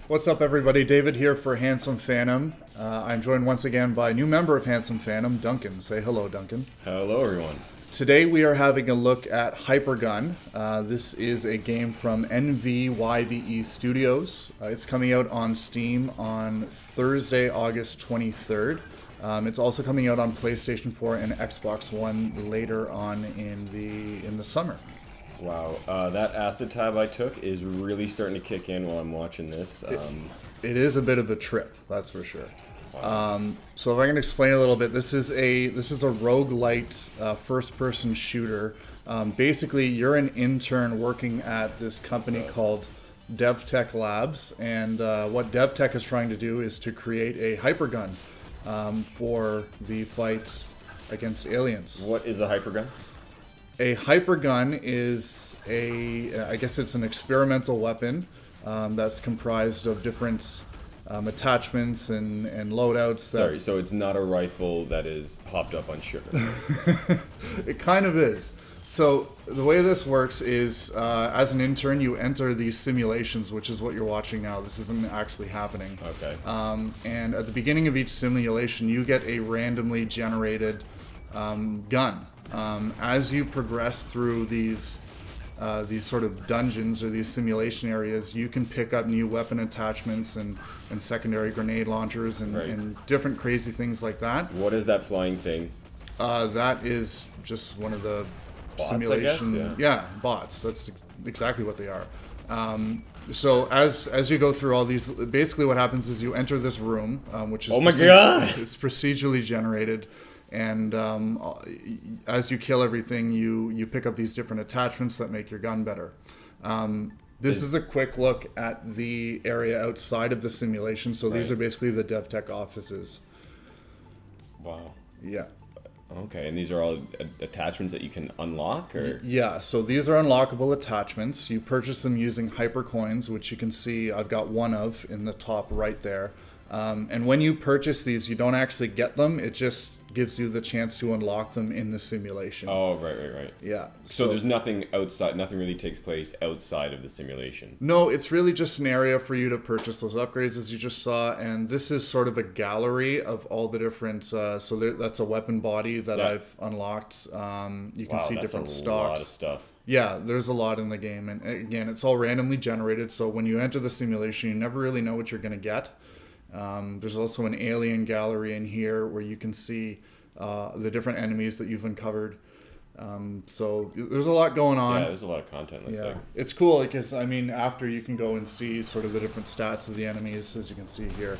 What's up, everybody? David here for Handsome Phantom. I'm joined once again by a new member of Handsome Phantom, Duncan. Say hello, Duncan. Hello, everyone. Today we are having a look at Hypergun. This is a game from NVYVE Studios. It's coming out on Steam on Thursday, August 23rd. It's also coming out on PlayStation 4 and Xbox One later on in the summer. Wow, that acid tab I took is really starting to kick in while I'm watching this. It is a bit of a trip, that's for sure. Wow. So if I can explain a little bit, this is a roguelike first-person shooter. Basically, you're an intern working at this company called DevTech Labs, and what DevTech is trying to do is to create a hypergun for the fight against aliens. What is a hypergun? A hypergun is I guess it's an experimental weapon that's comprised of different attachments and loadouts. Sorry, so it's not a rifle that is hopped up on sugar. It kind of is. So the way this works is, as an intern, you enter these simulations, which is what you're watching now. This isn't actually happening. Okay. And at the beginning of each simulation, you get a randomly generated gun. As you progress through these sort of dungeons or these simulation areas, you can pick up new weapon attachments and secondary grenade launchers and different crazy things like that. What is that flying thing? That is just one of the bots, simulation. I guess? Yeah, bots. That's exactly what they are. So as you go through all these, basically what happens is you enter this room, which is it's procedurally generated. And as you kill everything, you pick up these different attachments that make your gun better. This is a quick look at the area outside of the simulation. So these are basically the DevTech offices. Wow. Yeah. Okay, and these are all attachments that you can unlock, or? Yeah, so these are unlockable attachments. You purchase them using Hypercoins, which you can see I've got one of in the top right there. And when you purchase these, you don't actually get them. It just gives you the chance to unlock them in the simulation. Oh, right. Yeah. So there's nothing outside, nothing really takes place outside of the simulation. No, it's really just an area for you to purchase those upgrades, as you just saw. And this is sort of a gallery of all the different, that's a weapon body that I've unlocked. You can see different stocks. Wow, that's a lot of stuff. Yeah, there's a lot in the game. And again, it's all randomly generated. So when you enter the simulation, you never really know what you're going to get. There's also an alien gallery in here where you can see the different enemies that you've uncovered. So there's a lot going on. Yeah, there's a lot of content. Like. It's cool because, I mean, after you can go and see sort of the different stats of the enemies, as you can see here.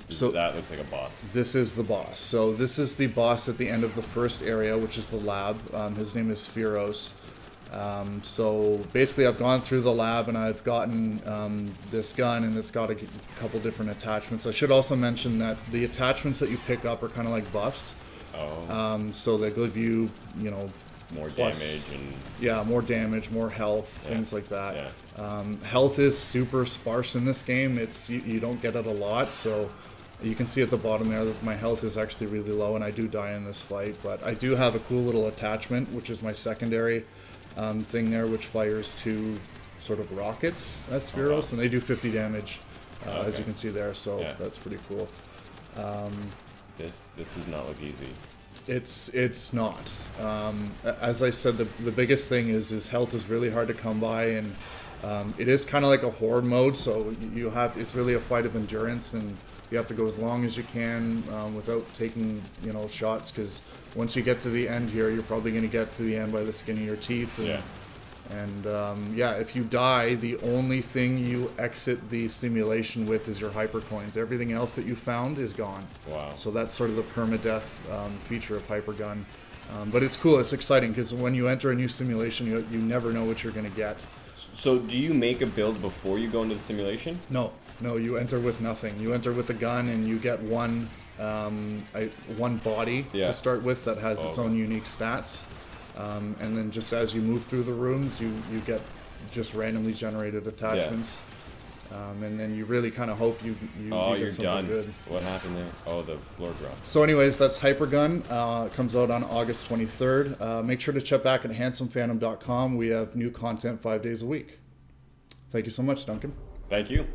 So that looks like a boss. This is the boss. So this is the boss at the end of the first area, which is the lab. His name is Spheros. So basically I've gone through the lab and I've gotten this gun, and it's got a couple different attachments. I should also mention that the attachments that you pick up are kind of like buffs. Oh. So they give you, more damage and... Yeah, more damage, more health, things like that. Yeah. Health is super sparse in this game. You don't get it a lot, so you can see at the bottom there that my health is actually really low, and I do die in this fight. But I do have a cool little attachment, which is my secondary thing there, which fires two sort of rockets at Spheros, and they do 50 damage, as you can see there, so that's pretty cool. This does not look easy. It's not. As I said, the biggest thing is health is really hard to come by, and it is kind of like a horde mode, so it's really a fight of endurance, and you have to go as long as you can without taking shots, because once you get to the end here, you're probably going to get to the end by the skin of your teeth. And if you die, the only thing you exit the simulation with is your Hypercoins. Everything else that you found is gone. Wow. So that's sort of the permadeath feature of Hypergun. But it's cool, it's exciting, because when you enter a new simulation, you never know what you're going to get. So do you make a build before you go into the simulation? No, you enter with nothing. You enter with a gun, and you get one body to start with that has its own unique stats. And then just as you move through the rooms, you get just randomly generated attachments. And then you really kind of hope you Oh, get you're something done. good. What happened there? Oh, the floor dropped. So anyways, that's Hypergun. It comes out on August 23rd. Make sure to check back at handsomephantom.com. We have new content 5 days a week. Thank you so much, Duncan. Thank you.